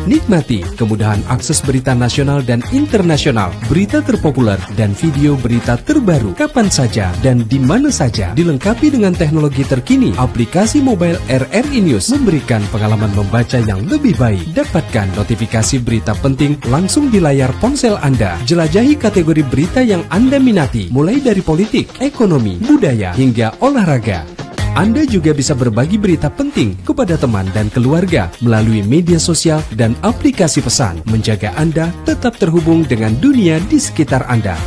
Nikmati kemudahan akses berita nasional dan internasional, berita terpopuler, dan video berita terbaru kapan saja dan di mana saja. Dilengkapi dengan teknologi terkini, aplikasi mobile RRI News memberikan pengalaman membaca yang lebih baik. Dapatkan notifikasi berita penting langsung di layar ponsel Anda. Jelajahi kategori berita yang Anda minati, mulai dari politik, ekonomi, budaya, hingga olahraga. Anda juga bisa berbagi berita penting kepada teman dan keluarga melalui media sosial dan aplikasi pesan, menjaga Anda tetap terhubung dengan dunia di sekitar Anda.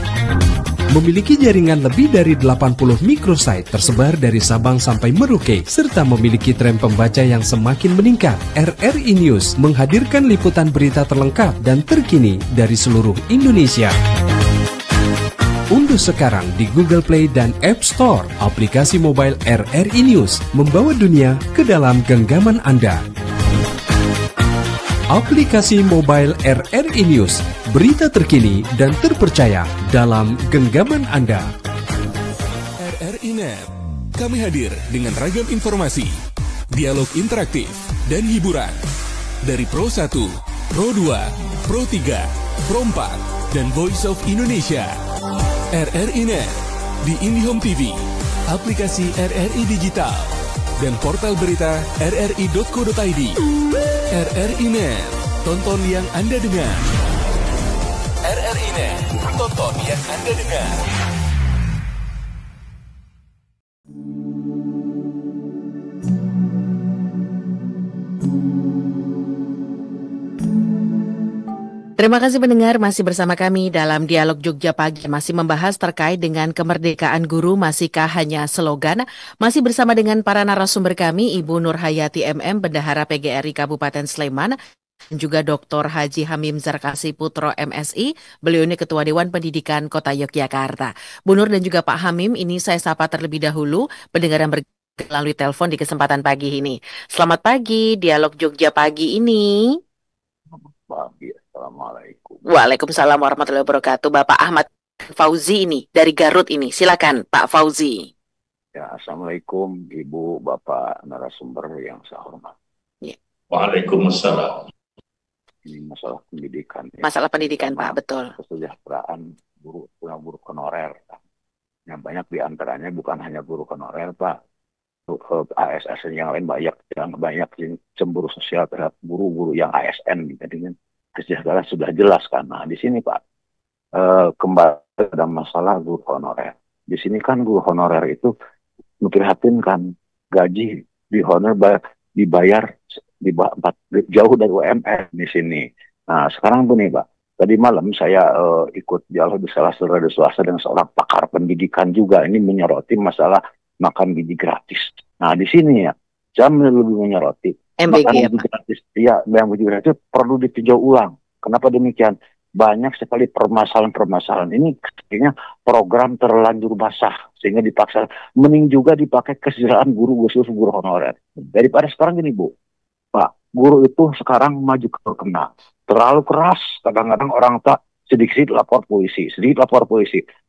Memiliki jaringan lebih dari 80 microsite tersebar dari Sabang sampai Merauke, serta memiliki tren pembaca yang semakin meningkat. RRI News menghadirkan liputan berita terlengkap dan terkini dari seluruh Indonesia. Unduh sekarang di Google Play dan App Store aplikasi mobile RRI News, membawa dunia ke dalam genggaman Anda. Aplikasi mobile RRI News, berita terkini dan terpercaya dalam genggaman Anda. RRI Net, kami hadir dengan ragam informasi, dialog interaktif, dan hiburan. Dari Pro 1, Pro 2, Pro 3, Pro 4, dan Voice of Indonesia. RRI Net di IndiHome TV, aplikasi RRI Digital, dan portal berita rri.co.id. RRI Net, tonton yang Anda dengar. RRI Net, tonton yang Anda dengar. Terima kasih pendengar, masih bersama kami dalam Dialog Jogja Pagi, masih membahas terkait dengan kemerdekaan guru, masihkah hanya slogan? Masih bersama dengan para narasumber kami, Ibu Nur Hayati MM, Bendahara PGRI Kabupaten Sleman, dan juga Dr. Haji Hamim Zarkasi Putro MSI, beliau ini Ketua Dewan Pendidikan Kota Yogyakarta. Bu Nur dan juga Pak Hamim, ini saya sapa terlebih dahulu pendengar yang melalui telepon di kesempatan pagi ini. Selamat pagi, Dialog Jogja Pagi ini. Pagi, Assalamualaikum. Waalaikumsalam warahmatullahi wabarakatuh. Bapak Ahmad Fauzi ini dari Garut ini. Silakan Pak Fauzi. Ya, Assalamualaikum Ibu, Bapak narasumber yang saya hormati. Ya. Waalaikumsalam. Ini masalah pendidikan. Ya. Masalah pendidikan Pak, betul. Kesejahteraan guru honorer. Yang banyak diantaranya bukan hanya guru honorer Pak. ASN yang lain banyak yang cemburu sosial terhadap guru-guru yang ASN. Jadi kesejahteraan sudah jelas kan. Nah di sini Pak kembali pada masalah guru honorer. Di sini kan guru honorer itu memprihatinkan, gaji di honorer dibayar jauh dari UMR di sini. Nah sekarang begini Pak. Tadi malam saya ikut dialog di salah satu radio swasta dengan seorang pakar pendidikan juga. Ini menyoroti masalah makan gizi gratis. Nah di sini ya, saya lebih menyoroti MBG makan ya gizi Pak. gratis. Iya, yang gizi gratis perlu ditinjau ulang. Kenapa demikian? Banyak sekali permasalahan-permasalahan. Ini kayaknya program terlanjur basah sehingga dipaksa. Mending juga dipakai kesejahteraan guru khusus guru honorer. Daripada sekarang gini Bu, Pak, guru itu sekarang maju kena terlalu keras. Kadang-kadang orang tak sedikit lapor polisi.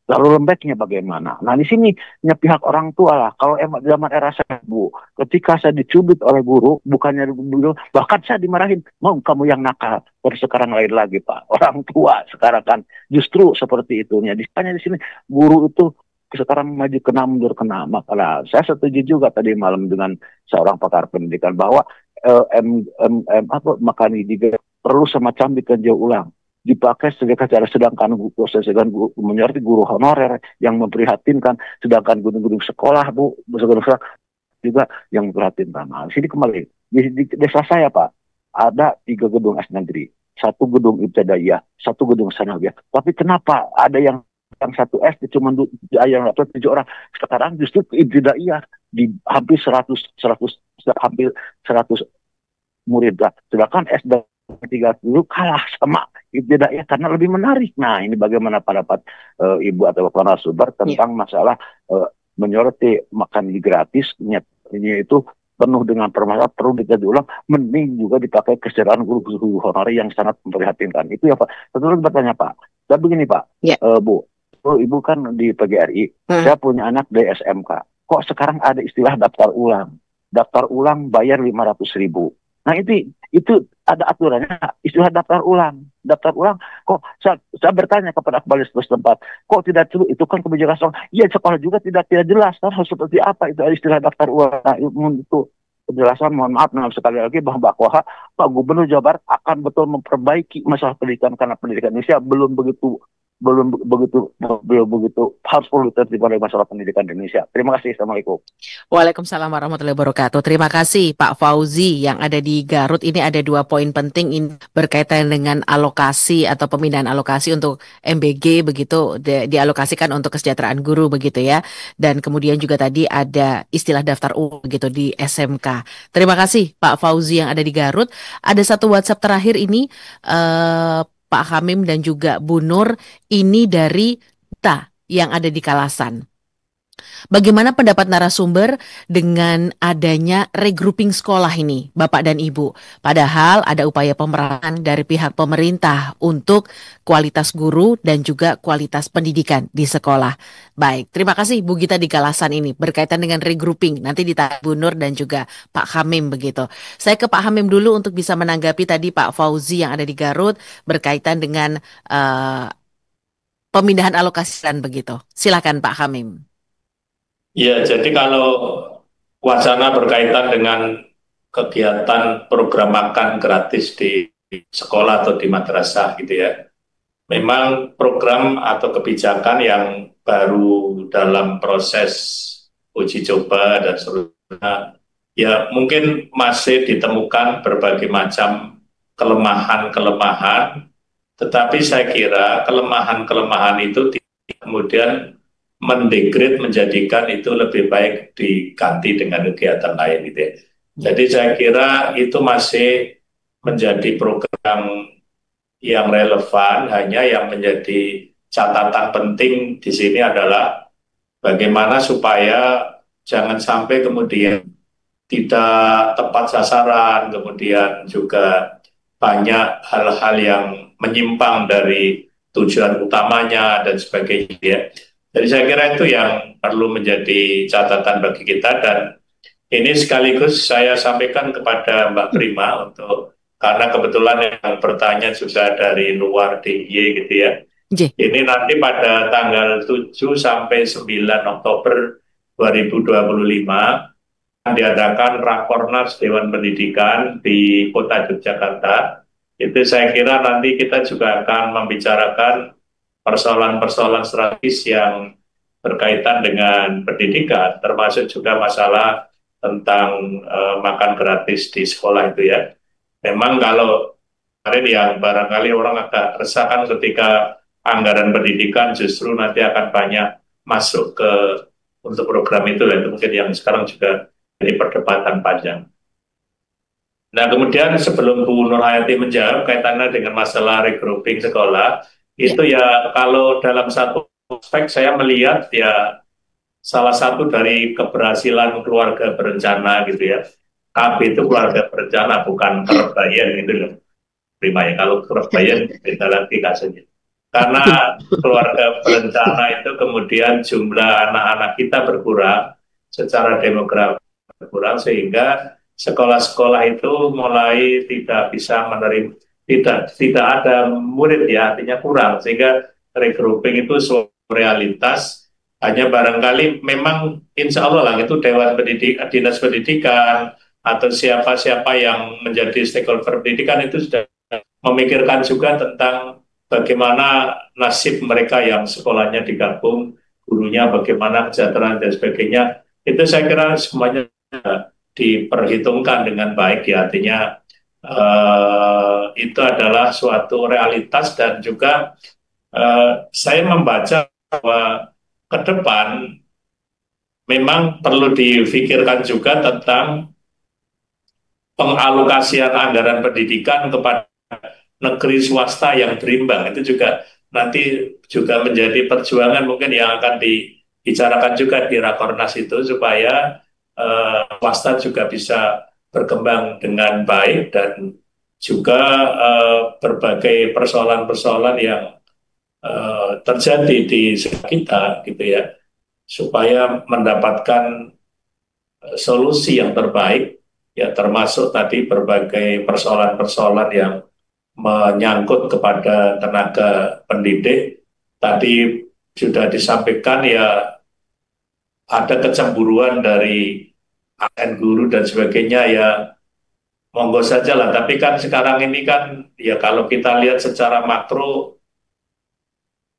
Lalu lembeknya bagaimana? Nah di sini pihak orang tua lah. Kalau zaman era saya Bu, ketika saya dicubit oleh guru, bukannya dulu, bahkan saya dimarahin, mau kamu yang nakal. Terus sekarang lain lagi Pak, orang tua sekarang kan justru seperti itunya. Di sini guru itu sekarang maju kena mundur kena. Maka saya setuju juga tadi malam dengan seorang pakar pendidikan bahwa makan gizi perlu semacam ditinjau ulang. Dipakai sebagai cara, sedangkan menyoroti guru honorer yang memprihatinkan, sedangkan gedung-gedung sekolah Bu, juga yang memprihatinkan. Nah, sini kembali di desa saya Pak, ada 3 gedung S negeri, 1 gedung ibtidaiyah, 1 gedung sanawiyah. Tapi kenapa ada yang 1 SD cuma yang 7 orang? Sekarang justru ibtidaiyah di hampir 100 murid lah. Sedangkan SD 3 dulu kalah sama ibtidaiyah karena lebih menarik. Nah, ini bagaimana pendapat Ibu atau Bapak narasumber tentang masalah menyoroti makan gratis ini itu penuh dengan permasalahan, perlu dikaji ulang, mending juga dipakai kesejahteraan guru-guru honorer yang sangat memprihatinkan. Itu ya Pak. Satu lagi bertanya Pak, saya begini Pak, Ya. Bu, Ibu kan di PGRI, saya punya anak di SMK. Kok sekarang ada istilah daftar ulang? Daftar ulang bayar 500.000. Nah itu ada aturannya, istilah daftar ulang. Daftar ulang, kok saya bertanya kepada kepala setempat, kok tidak perlu? Itu kan kebijakan sekolah. Iya, sekolah juga tidak jelas kan harus seperti apa itu istilah daftar ulang. Nah, itu penjelasan, mohon maaf sekali lagi bahwa Pak Gubernur Jawa Barat akan betul memperbaiki masalah pendidikan, karena pendidikan Indonesia belum begitu harus perlu ditertib oleh masalah pendidikan di Indonesia. Terima kasih. Assalamualaikum. Waalaikumsalam warahmatullahi wabarakatuh. Terima kasih Pak Fauzi yang ada di Garut. Ini ada 2 poin penting ini berkaitan dengan alokasi atau pemindahan alokasi untuk MBG begitu dialokasikan untuk kesejahteraan guru begitu ya. Dan kemudian juga tadi ada istilah daftar ulang begitu di SMK. Terima kasih Pak Fauzi yang ada di Garut. Ada satu WhatsApp terakhir ini Pak Hamim dan juga Bu Nur, ini dari kita yang ada di Kalasan. Bagaimana pendapat narasumber dengan adanya regrouping sekolah ini, Bapak dan Ibu? Padahal ada upaya pemerataan dari pihak pemerintah untuk kualitas guru dan juga kualitas pendidikan di sekolah. Baik, terima kasih Bu Gita di Kalasan ini berkaitan dengan regrouping. Nanti ditanya Bu Nur dan juga Pak Hamim begitu. Saya ke Pak Hamim dulu untuk bisa menanggapi tadi Pak Fauzi yang ada di Garut berkaitan dengan pemindahan alokasi dan begitu. Silakan Pak Hamim. Ya, jadi kalau wacana berkaitan dengan kegiatan program makan gratis di sekolah atau di madrasah gitu ya, memang program atau kebijakan yang baru dalam proses uji coba dan seterusnya, ya mungkin masih ditemukan berbagai macam kelemahan-kelemahan, tetapi saya kira kelemahan-kelemahan itu kemudian mendegrade menjadikan itu lebih baik diganti dengan kegiatan lain gitu ya. Jadi saya kira itu masih menjadi program yang relevan, hanya yang menjadi catatan penting di sini adalah bagaimana supaya jangan sampai kemudian tidak tepat sasaran, kemudian juga banyak hal-hal yang menyimpang dari tujuan utamanya dan sebagainya. Jadi saya kira itu yang perlu menjadi catatan bagi kita, dan ini sekaligus saya sampaikan kepada Mbak Prima karena kebetulan yang bertanya juga dari luar DIY gitu ya. Ini nanti pada tanggal 7 sampai 9 Oktober 2025 akan diadakan Rakornas Dewan Pendidikan di Kota Yogyakarta. Itu saya kira nanti kita juga akan membicarakan persoalan-persoalan strategis yang berkaitan dengan pendidikan, termasuk juga masalah tentang makan gratis di sekolah itu ya. Memang kalau kemarin yang barangkali orang agak resahkan ketika anggaran pendidikan justru nanti akan banyak masuk untuk program itu, itu mungkin yang sekarang juga jadi perdebatan panjang. Nah kemudian sebelum Bu Nur Hayati menjawab kaitannya dengan masalah regrouping sekolah, itu ya kalau dalam satu aspek saya melihat ya salah satu dari keberhasilan keluarga berencana gitu ya. KB itu keluarga berencana, bukan kerebayan gitu loh. Prima ya, kalau kerebayan beda lagi kasusnya. Karena keluarga berencana itu kemudian jumlah anak-anak kita berkurang secara demografis berkurang, sehingga sekolah-sekolah itu mulai tidak bisa menerima, tidak ada murid ya, artinya kurang, sehingga regrouping itu suatu realitas. Hanya barangkali memang insya Allah lah itu Dewan Pendidikan, Dinas Pendidikan atau siapa-siapa yang menjadi stakeholder pendidikan itu sudah memikirkan juga tentang bagaimana nasib mereka yang sekolahnya digabung, gurunya bagaimana kesejahteraan dan sebagainya. Itu saya kira semuanya diperhitungkan dengan baik ya, artinya itu adalah suatu realitas. Dan juga saya membaca bahwa ke depan memang perlu difikirkan juga tentang pengalokasian anggaran pendidikan kepada negeri swasta yang berimbang. Itu juga nanti juga menjadi perjuangan mungkin yang akan dibicarakan juga di Rakornas itu, supaya swasta juga bisa berkembang dengan baik dan juga berbagai persoalan-persoalan yang terjadi di sekitar kita gitu ya, supaya mendapatkan solusi yang terbaik ya, termasuk tadi berbagai persoalan-persoalan yang menyangkut kepada tenaga pendidik. Tadi sudah disampaikan ya, ada kecemburuan dari ASN guru dan sebagainya ya, monggo saja lah. Tapi kan sekarang ini kan ya, kalau kita lihat secara makro,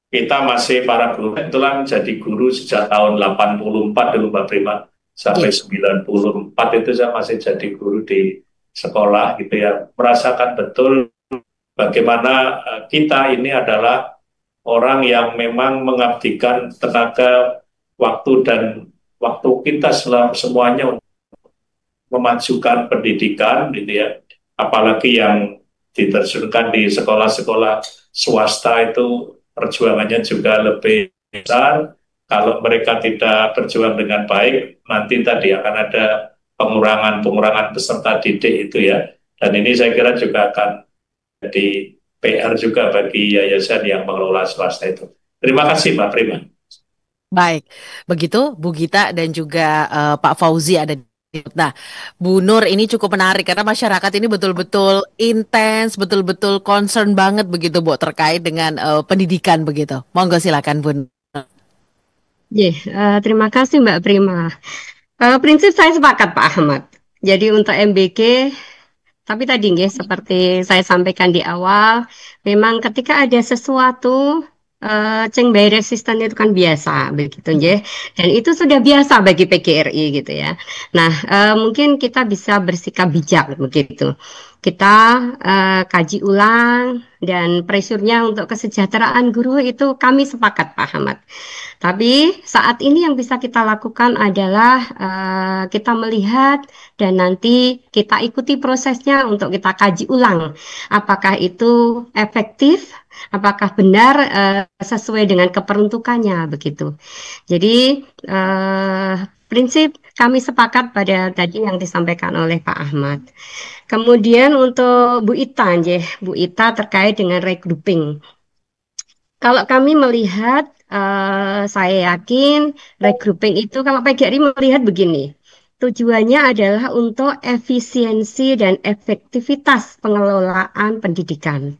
kita masih para guru, kebetulan jadi guru sejak tahun 84 dulu Mbak Prima, sampai 94 itu saya masih jadi guru di sekolah gitu ya, merasakan betul bagaimana kita ini adalah orang yang memang mengabdikan tenaga, waktu dan waktu kita semuanya untuk memajukan pendidikan gitu ya, apalagi yang diterjunkan di sekolah-sekolah swasta itu perjuangannya juga lebih besar. Kalau mereka tidak berjuang dengan baik, nanti tadi akan ada pengurangan peserta didik itu ya. Dan ini saya kira juga akan jadi PR juga bagi yayasan yang mengelola swasta itu. Terima kasih Mbak Prima. Baik, begitu Bu Gita dan juga Pak Fauzi ada di. Nah, Bu Nur, ini cukup menarik karena masyarakat ini betul-betul intens, betul-betul concern banget begitu Bu terkait dengan pendidikan begitu. Monggo silakan Bu Nur. Terima kasih Mbak Prima. Prinsip saya sepakat Pak Ahmad. Jadi untuk MBG, tapi tadi seperti saya sampaikan di awal, memang ketika ada sesuatu ceng bay resisten itu kan biasa begitu dan itu sudah biasa bagi PGRI gitu ya. Nah, mungkin kita bisa bersikap bijak begitu. Kita kaji ulang dan pressure-nya untuk kesejahteraan guru itu kami sepakat Pak Ahmad. Tapi saat ini yang bisa kita lakukan adalah kita melihat dan nanti kita ikuti prosesnya untuk kita kaji ulang apakah itu efektif, apakah benar sesuai dengan keperuntukannya begitu. Jadi prinsip kami sepakat pada tadi yang disampaikan oleh Pak Ahmad. Kemudian untuk Bu Ita, Bu Ita terkait dengan regrouping. Kalau kami melihat, saya yakin regrouping itu kalau PGRI melihat begini, tujuannya adalah untuk efisiensi dan efektivitas pengelolaan pendidikan.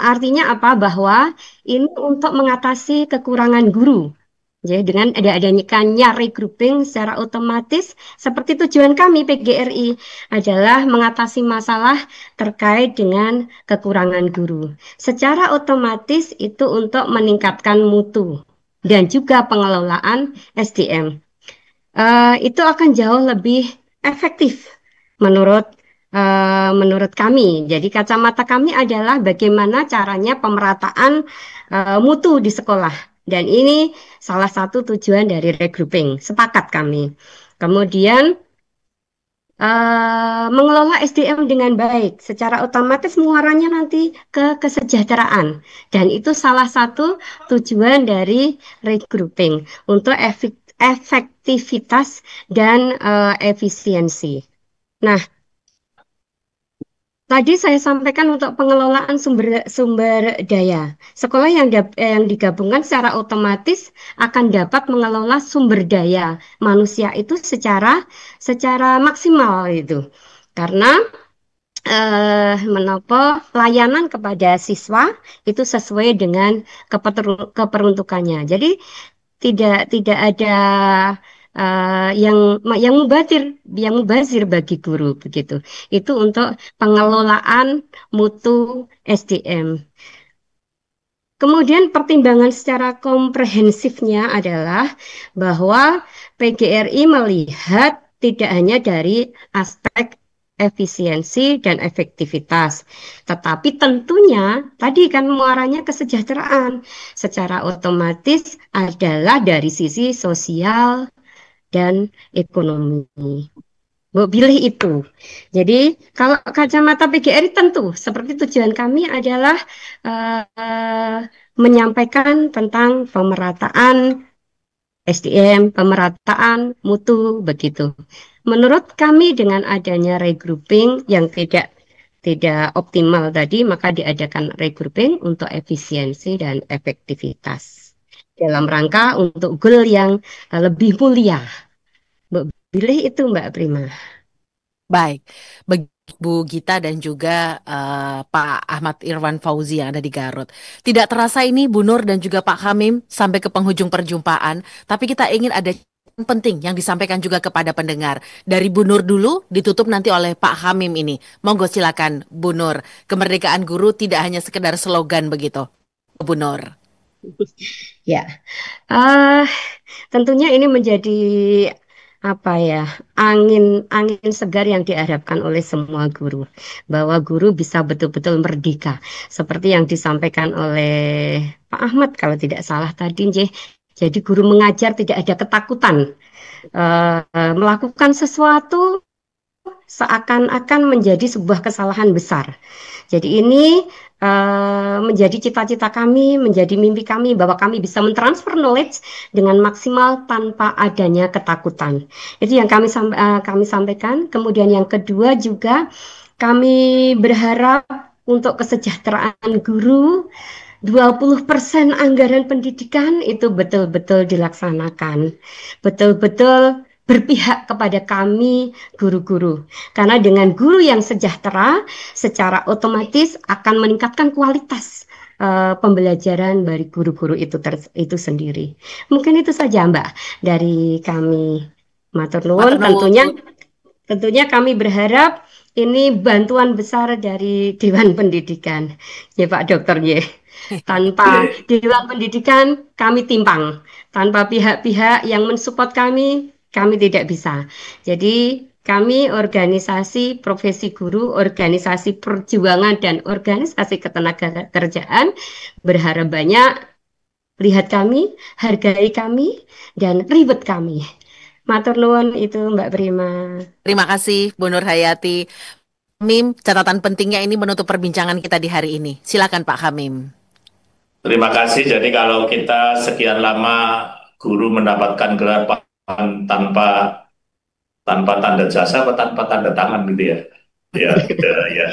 Artinya apa? Bahwa ini untuk mengatasi kekurangan guru. Ya, dengan adanya regrouping secara otomatis seperti tujuan kami PGRI adalah mengatasi masalah terkait dengan kekurangan guru. Secara otomatis itu untuk meningkatkan mutu dan juga pengelolaan SDM. Itu akan jauh lebih efektif menurut kami. Jadi kacamata kami adalah bagaimana caranya pemerataan mutu di sekolah. Dan ini salah satu tujuan dari regrouping. Sepakat kami. Kemudian mengelola SDM dengan baik. Secara otomatis muaranya nanti ke kesejahteraan. Dan itu salah satu tujuan dari regrouping untuk efektivitas dan efisiensi. Nah, tadi saya sampaikan untuk pengelolaan sumber daya. Sekolah yang digabungkan secara otomatis akan dapat mengelola sumber daya manusia itu secara maksimal itu. Karena menopo layanan kepada siswa itu sesuai dengan keperuntukannya. Jadi tidak ada yang mubazir bagi guru begitu. Itu untuk pengelolaan mutu SDM. Kemudian pertimbangan secara komprehensifnya adalah bahwa PGRI melihat tidak hanya dari aspek efisiensi dan efektivitas, tetapi tentunya tadi kan muaranya kesejahteraan secara otomatis adalah dari sisi sosial dan ekonomi. Bu pilih itu. Jadi kalau kacamata PGRI tentu seperti tujuan kami adalah menyampaikan tentang pemerataan SDM, pemerataan, mutu, begitu. Menurut kami dengan adanya regrouping yang tidak optimal tadi, maka diadakan regrouping untuk efisiensi dan efektivitas dalam rangka untuk goal yang lebih mulia. Mbak pilih itu Mbak Prima. Baik, bagi Bu Gita dan juga Pak Ahmad Irwan Fauzi yang ada di Garut. Tidak terasa ini Bu Nur dan juga Pak Hamim sampai ke penghujung perjumpaan, tapi kita ingin ada yang penting yang disampaikan juga kepada pendengar. Dari Bu Nur dulu, ditutup nanti oleh Pak Hamim ini. Monggo silakan Bu Nur. Kemerdekaan guru tidak hanya sekedar slogan begitu, Bu Nur. Ya, tentunya ini menjadi apa ya, angin segar yang diharapkan oleh semua guru, bahwa guru bisa betul-betul merdeka seperti yang disampaikan oleh Pak Ahmad kalau tidak salah tadi, jadi guru mengajar tidak ada ketakutan melakukan sesuatu seakan-akan menjadi sebuah kesalahan besar. Jadi ini menjadi cita-cita kami, menjadi mimpi kami bahwa kami bisa mentransfer knowledge dengan maksimal tanpa adanya ketakutan. Itu yang kami sampaikan. Kemudian yang kedua juga kami berharap untuk kesejahteraan guru 20% anggaran pendidikan itu betul-betul dilaksanakan. Betul-betul berpihak kepada kami guru-guru. Karena dengan guru yang sejahtera, secara otomatis akan meningkatkan kualitas pembelajaran dari guru-guru itu sendiri. Mungkin itu saja Mbak dari kami. Matur nuwun. Tentunya kami berharap ini bantuan besar dari Dewan Pendidikan. Ya Pak Dokter, ya. Tanpa Dewan Pendidikan kami timpang. Tanpa pihak-pihak yang mensupport kami tidak bisa. Jadi kami organisasi profesi guru, organisasi perjuangan dan organisasi ketenagakerjaan berharap banyak lihat kami, hargai kami, dan ribet kami. Matur nuwun itu Mbak Prima. Terima kasih Bu Nur Hayati. Hamim, catatan pentingnya ini menutup perbincangan kita di hari ini. Silakan Pak Hamim. Terima kasih. Jadi kalau kita sekian lama guru mendapatkan gelar tanpa tanda jasa atau tanpa tanda tangan gitu ya. Ya, gitu ya.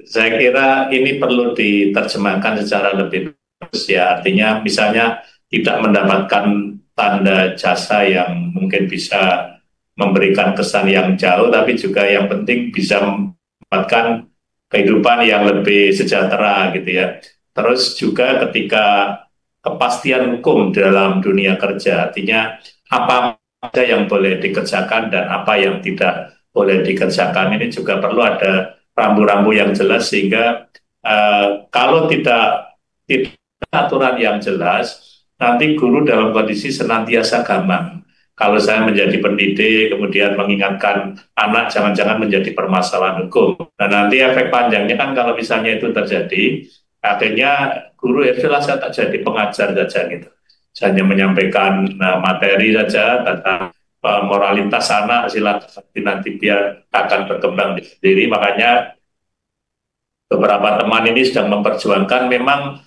Saya kira ini perlu diterjemahkan secara lebih bagus ya. Artinya misalnya tidak mendapatkan tanda jasa yang mungkin bisa memberikan kesan yang jauh, tapi juga yang penting bisa mendapatkan kehidupan yang lebih sejahtera gitu ya. Terus juga ketika kepastian hukum dalam dunia kerja, artinya apa saja yang boleh dikerjakan dan apa yang tidak boleh dikerjakan, ini juga perlu ada rambu-rambu yang jelas sehingga kalau tidak aturan yang jelas, nanti guru dalam kondisi senantiasa gamang. Kalau saya menjadi pendidik, kemudian mengingatkan anak jangan-jangan menjadi permasalahan hukum. Nah nanti efek panjangnya kan kalau misalnya itu terjadi, akhirnya guru ya jelas saya tak jadi pengajar saja gitu. Hanya menyampaikan materi saja tentang moralitas anak, silaturahmi nanti dia akan berkembang sendiri. Makanya beberapa teman ini sedang memperjuangkan memang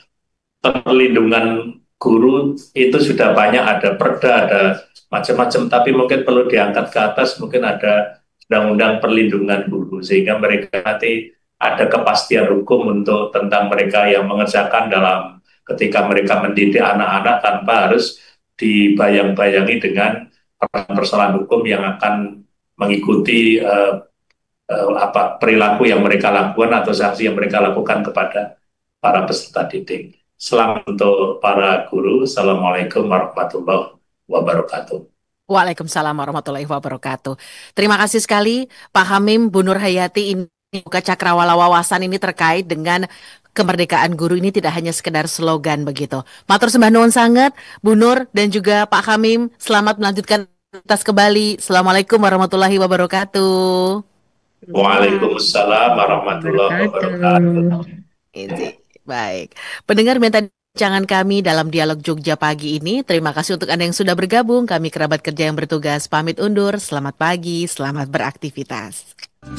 perlindungan guru itu sudah banyak, ada perda, ada macam-macam, tapi mungkin perlu diangkat ke atas, mungkin ada undang-undang perlindungan guru, sehingga mereka nanti ada kepastian hukum untuk tentang mereka yang mengerjakan dalam ketika mereka mendidik anak-anak tanpa harus dibayang-bayangi dengan persoalan hukum yang akan mengikuti perilaku yang mereka lakukan atau sanksi yang mereka lakukan kepada para peserta didik. Selamat untuk para guru. Assalamualaikum warahmatullahi wabarakatuh. Waalaikumsalam warahmatullahi wabarakatuh. Terima kasih sekali Pak Hamim, Bu Nur Hayati. Ini buka cakrawala wawasan ini terkait dengan kemerdekaan guru ini tidak hanya sekedar slogan begitu. Matur sembah nuwun sanget Bu Nur dan juga Pak Hamim. Selamat melanjutkan aktivitas kembali. Assalamualaikum warahmatullahi wabarakatuh. Waalaikumsalam warahmatullahi wabarakatuh. Baik, pendengar bincangan kami dalam Dialog Jogja pagi ini. Terima kasih untuk Anda yang sudah bergabung. Kami kerabat kerja yang bertugas pamit undur. Selamat pagi, selamat beraktivitas.